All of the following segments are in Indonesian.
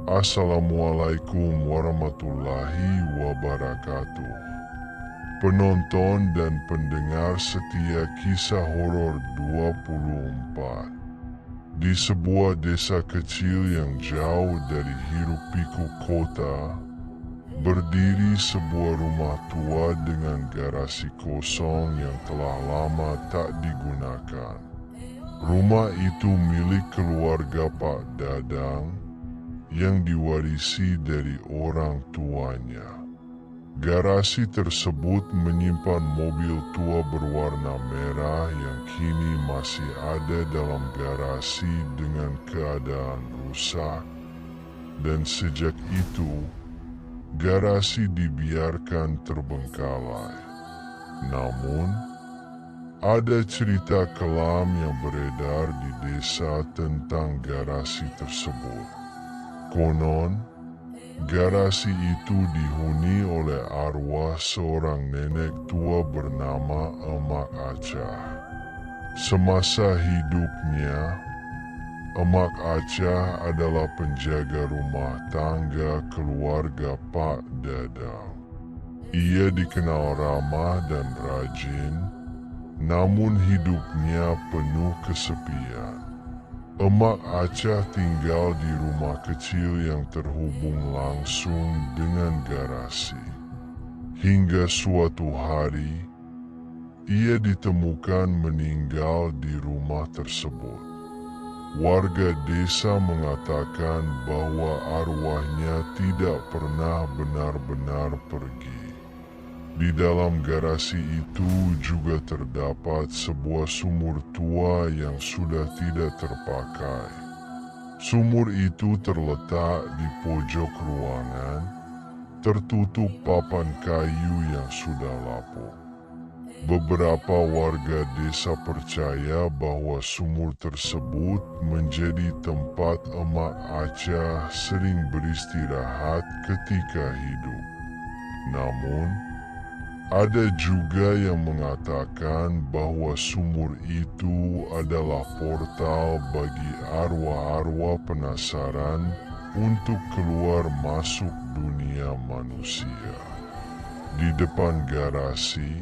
Assalamualaikum warahmatullahi wabarakatuh. Penonton dan pendengar setia kisah horor 24. Di sebuah desa kecil yang jauh dari hiruk-pikuk kota, berdiri sebuah rumah tua dengan garasi kosong yang telah lama tak digunakan. Rumah itu milik keluarga Pak Dadang yang diwarisi dari orang tuanya. Garasi tersebut menyimpan mobil tua berwarna merah yang kini masih ada dalam garasi dengan keadaan rusak, dan sejak itu garasi dibiarkan terbengkalai. Namun, ada cerita kelam yang beredar di desa tentang garasi tersebut. Konon, garasi itu dihuni oleh arwah seorang nenek tua bernama Emak Aca. Semasa hidupnya, Emak Aca adalah penjaga rumah tangga keluarga Pak Dadang. Ia dikenal ramah dan rajin, namun hidupnya penuh kesepian. Emak Aca tinggal di rumah kecil yang terhubung langsung dengan garasi. Hingga suatu hari, ia ditemukan meninggal di rumah tersebut. Warga desa mengatakan bahwa arwahnya tidak pernah benar-benar pergi. Di dalam garasi itu juga terdapat sebuah sumur tua yang sudah tidak terpakai. Sumur itu terletak di pojok ruangan, tertutup papan kayu yang sudah lapuk. Beberapa warga desa percaya bahwa sumur tersebut menjadi tempat Emak Aca sering beristirahat ketika hidup. Namun, ada juga yang mengatakan bahwa sumur itu adalah portal bagi arwah-arwah penasaran untuk keluar masuk dunia manusia. Di depan garasi,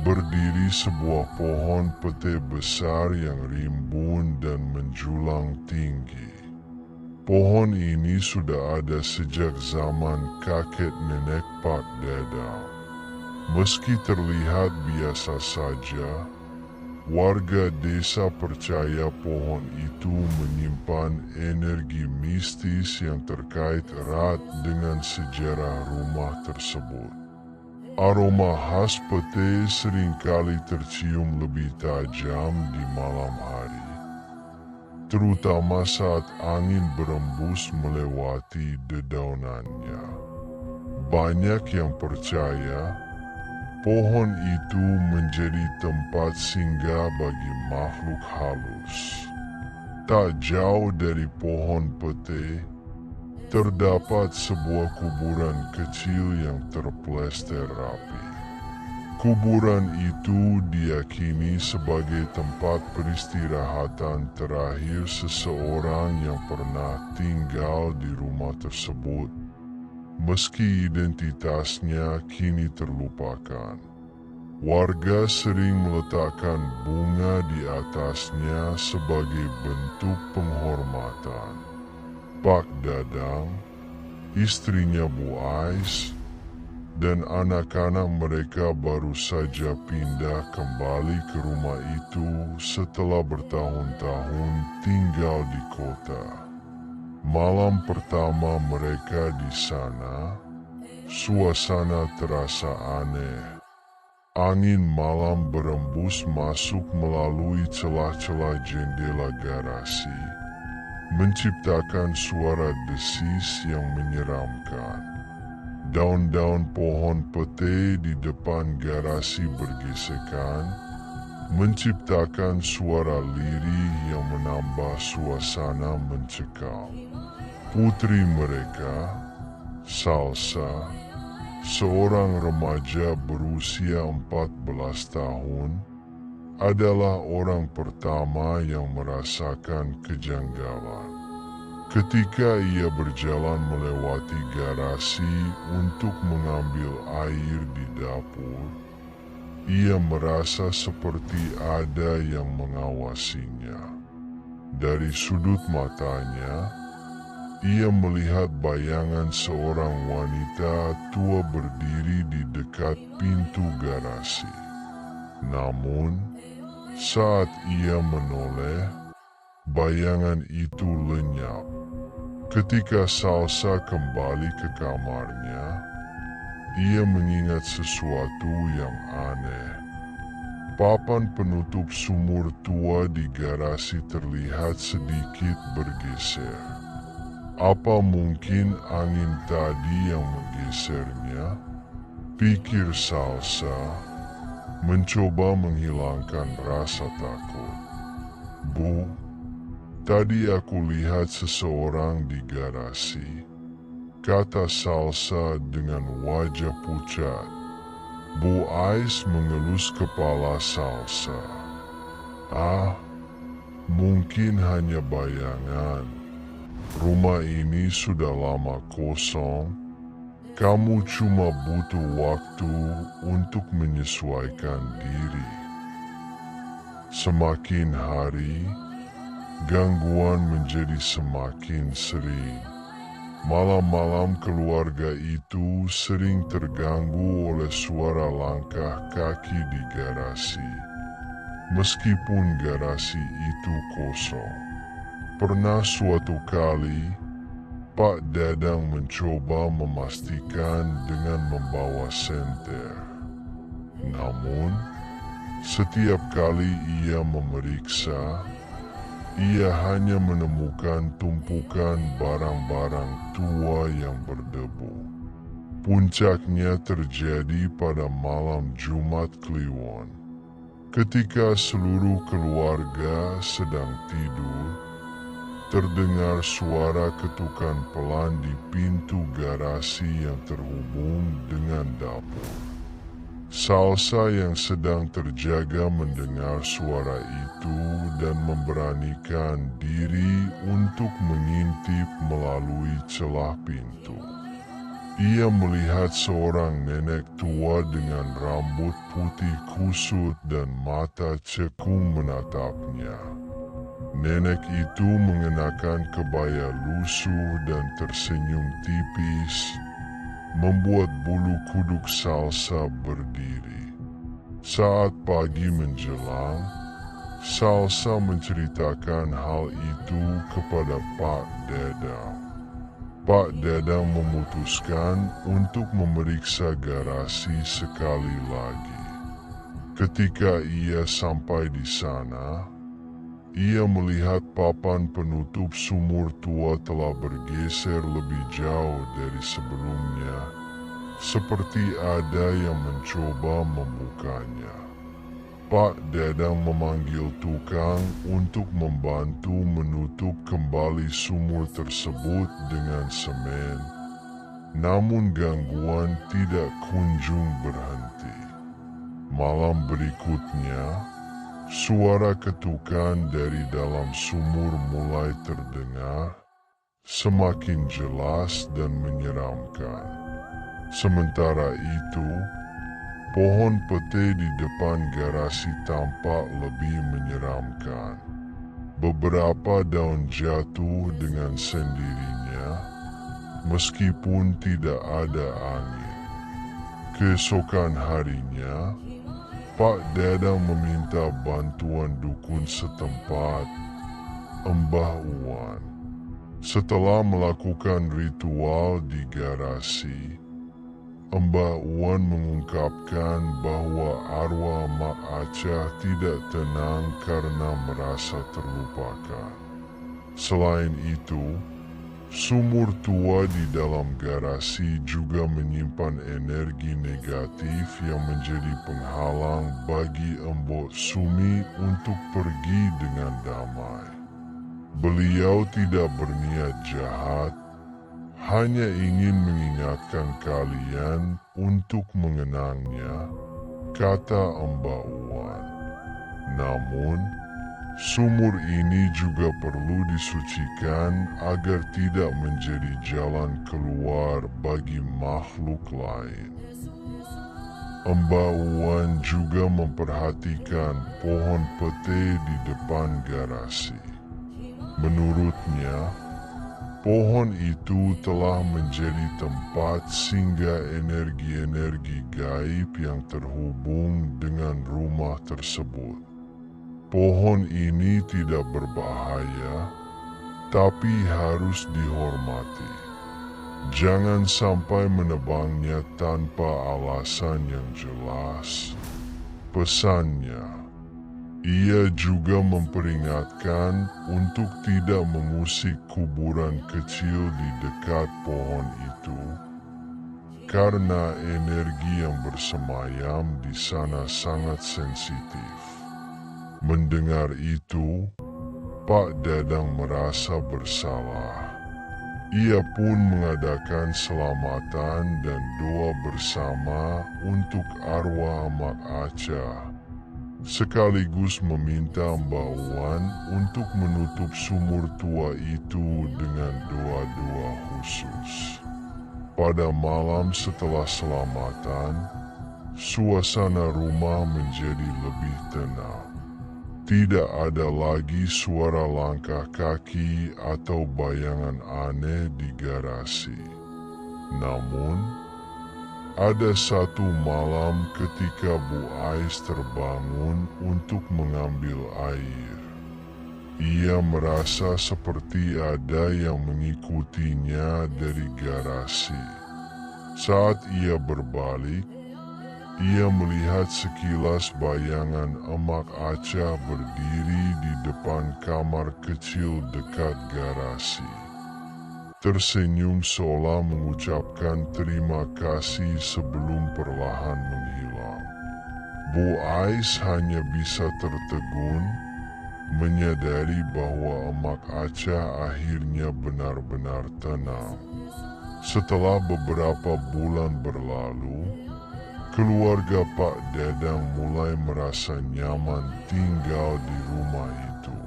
berdiri sebuah pohon pete besar yang rimbun dan menjulang tinggi. Pohon ini sudah ada sejak zaman kakek nenek Pak Dadang. Meski terlihat biasa saja, warga desa percaya pohon itu menyimpan energi mistis yang terkait erat dengan sejarah rumah tersebut. Aroma khas pete seringkali tercium lebih tajam di malam hari, terutama saat angin berembus melewati dedaunannya. Banyak yang percaya pohon itu menjadi tempat singgah bagi makhluk halus. Tak jauh dari pohon pete, terdapat sebuah kuburan kecil yang terplester rapi. Kuburan itu diyakini sebagai tempat peristirahatan terakhir seseorang yang pernah tinggal di rumah tersebut, meski identitasnya kini terlupakan. Warga sering meletakkan bunga di atasnya sebagai bentuk penghormatan. Pak Dadang, istrinya Bu Ais, dan anak-anak mereka baru saja pindah kembali ke rumah itu setelah bertahun-tahun tinggal di kota. Malam pertama mereka di sana, suasana terasa aneh. Angin malam berembus masuk melalui celah-celah jendela garasi, menciptakan suara desis yang menyeramkan. Daun-daun pohon pete di depan garasi bergesekan, menciptakan suara lirih yang menambah suasana mencekam. Putri mereka, Salsa, seorang remaja berusia 14 tahun, adalah orang pertama yang merasakan kejanggalan. Ketika ia berjalan melewati garasi untuk mengambil air di dapur, ia merasa seperti ada yang mengawasinya. Dari sudut matanya, ia melihat bayangan seorang wanita tua berdiri di dekat pintu garasi. Namun, saat ia menoleh, bayangan itu lenyap. Ketika Salsa kembali ke kamarnya, ia mengingat sesuatu yang aneh. Papan penutup sumur tua di garasi terlihat sedikit bergeser. Apa mungkin angin tadi yang menggesernya? Pikir Salsa, mencoba menghilangkan rasa takut. Bu, tadi aku lihat seseorang di garasi, kata Salsa dengan wajah pucat. Bu Ais mengelus kepala Salsa. Ah, mungkin hanya bayangan. Rumah ini sudah lama kosong. Kamu cuma butuh waktu untuk menyesuaikan diri. Semakin hari, gangguan menjadi semakin sering. Malam-malam keluarga itu sering terganggu oleh suara langkah kaki di garasi. Meskipun garasi itu kosong. Pernah suatu kali, Pak Dadang mencoba memastikan dengan membawa senter. Namun, setiap kali ia memeriksa, ia hanya menemukan tumpukan barang-barang tua yang berdebu. Puncaknya terjadi pada malam Jumat Kliwon. Ketika seluruh keluarga sedang tidur, terdengar suara ketukan pelan di pintu garasi yang terhubung dengan dapur. Salsa yang sedang terjaga mendengar suara itu dan memberanikan diri untuk mengintip melalui celah pintu. Ia melihat seorang nenek tua dengan rambut putih kusut dan mata cekung menatapnya. Nenek itu mengenakan kebaya lusuh dan tersenyum tipis, membuat bulu kuduk Salsa berdiri. Saat pagi menjelang, Salsa menceritakan hal itu kepada Pak Dadang. Pak Dadang memutuskan untuk memeriksa garasi sekali lagi. Ketika ia sampai di sana, ia melihat papan penutup sumur tua telah bergeser lebih jauh dari sebelumnya, seperti ada yang mencoba membukanya. Pak Dadang memanggil tukang untuk membantu menutup kembali sumur tersebut dengan semen. Namun gangguan tidak kunjung berhenti. Malam berikutnya, suara ketukan dari dalam sumur mulai terdengar, semakin jelas dan menyeramkan. Sementara itu, pohon pete di depan garasi tampak lebih menyeramkan. Beberapa daun jatuh dengan sendirinya, meskipun tidak ada angin. Keesokan harinya, Pak Dadang meminta bantuan dukun setempat, Mbah Uwan. Setelah melakukan ritual di garasi, Mbah Uwan mengungkapkan bahwa arwah Mak Acah tidak tenang karena merasa terlupakan. Selain itu, sumur tua di dalam garasi juga menyimpan energi negatif yang menjadi penghalang bagi Embok Sumi untuk pergi dengan damai. Beliau tidak berniat jahat, hanya ingin mengingatkan kalian untuk mengenangnya, kata Mbak Uwan. Namun, Sumur ini juga perlu disucikan agar tidak menjadi jalan keluar bagi makhluk lain. Mbak Wan juga memperhatikan pohon pete di depan garasi. Menurutnya, pohon itu telah menjadi tempat singgah energi-energi gaib yang terhubung dengan rumah tersebut. Pohon ini tidak berbahaya, tapi harus dihormati. Jangan sampai menebangnya tanpa alasan yang jelas. Pesannya, ia juga memperingatkan untuk tidak mengusik kuburan kecil di dekat pohon itu, karena energi yang bersemayam di sana sangat sensitif. Mendengar itu, Pak Dadang merasa bersalah. Ia pun mengadakan selamatan dan doa bersama untuk arwah Mak Aca, sekaligus meminta Mbak Wan untuk menutup sumur tua itu dengan doa-doa khusus. Pada malam setelah selamatan, suasana rumah menjadi lebih tenang. Tidak ada lagi suara langkah kaki atau bayangan aneh di garasi. Namun, ada satu malam ketika Bu Ais terbangun untuk mengambil air. Ia merasa seperti ada yang mengikutinya dari garasi. Saat ia berbalik, ia melihat sekilas bayangan Emak Aca berdiri di depan kamar kecil dekat garasi. Tersenyum seolah mengucapkan terima kasih sebelum perlahan menghilang. Bu Ais hanya bisa tertegun, menyadari bahwa Emak Aca akhirnya benar-benar tenang. Setelah beberapa bulan berlalu, keluarga Pak Dadang mulai merasa nyaman tinggal di rumah itu.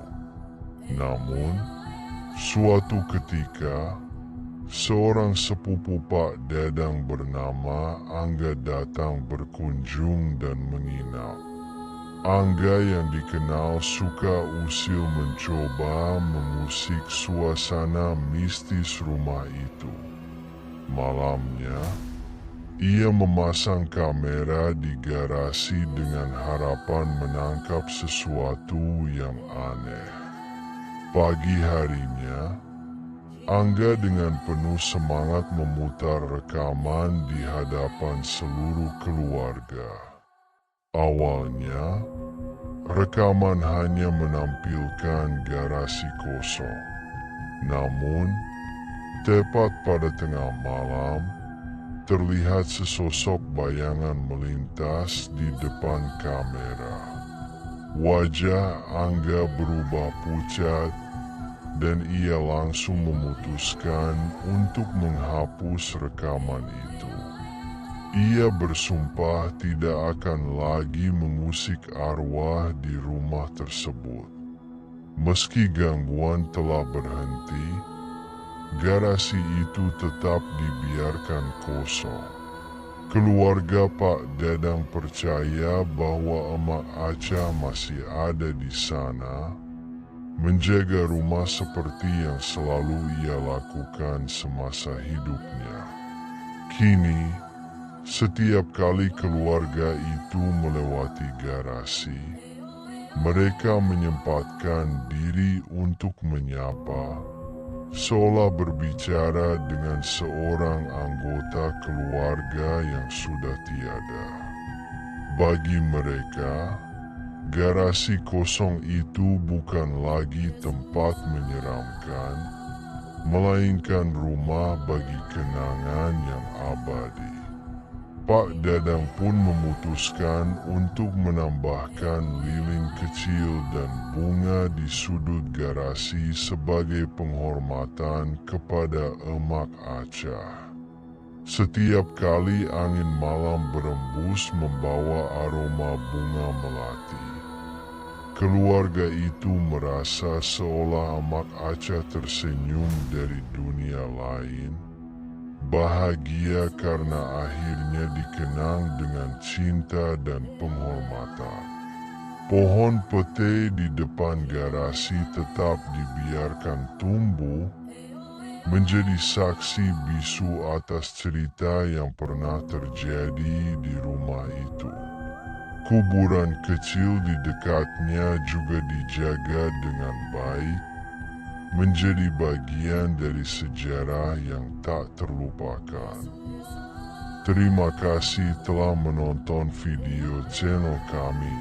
Namun, suatu ketika, seorang sepupu Pak Dadang bernama Angga datang berkunjung dan menginap. Angga yang dikenal suka usil mencoba mengusik suasana mistis rumah itu. Malamnya, ia memasang kamera di garasi dengan harapan menangkap sesuatu yang aneh. Pagi harinya, Angga dengan penuh semangat memutar rekaman di hadapan seluruh keluarga. Awalnya, rekaman hanya menampilkan garasi kosong. Namun, tepat pada tengah malam, terlihat sesosok bayangan melintas di depan kamera. Wajah Angga berubah pucat dan ia langsung memutuskan untuk menghapus rekaman itu. Ia bersumpah tidak akan lagi mengusik arwah di rumah tersebut. Meski gangguan telah berhenti, garasi itu tetap dibiarkan kosong. Keluarga Pak Dadang percaya bahwa Emak Aca masih ada di sana, menjaga rumah seperti yang selalu ia lakukan semasa hidupnya. Kini, setiap kali keluarga itu melewati garasi, mereka menyempatkan diri untuk menyapa, seolah berbicara dengan seorang anggota keluarga yang sudah tiada. Bagi mereka, garasi kosong itu bukan lagi tempat menyeramkan, melainkan rumah bagi kenangan yang abadi. Pak Dadang pun memutuskan untuk menambahkan lilin kecil dan bunga di sudut garasi sebagai penghormatan kepada Emak Aca. Setiap kali angin malam berembus membawa aroma bunga melati, Keluarga itu merasa seolah Mak Aca tersenyum dari dunia lain, bahagia karena akhirnya dikenang dengan cinta dan penghormatan. Pohon pete di depan garasi tetap dibiarkan tumbuh, menjadi saksi bisu atas cerita yang pernah terjadi di rumah itu. Kuburan kecil di dekatnya juga dijaga dengan baik, menjadi bagian dari sejarah yang tak terlupakan. Terima kasih telah menonton video channel kami.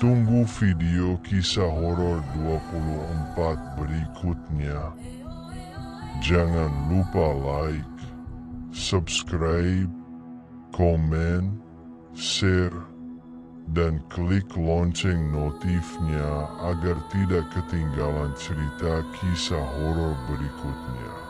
Tunggu video kisah horor 24 berikutnya. Jangan lupa like, subscribe, komen, share, dan klik lonceng notifnya agar tidak ketinggalan cerita kisah horor berikutnya.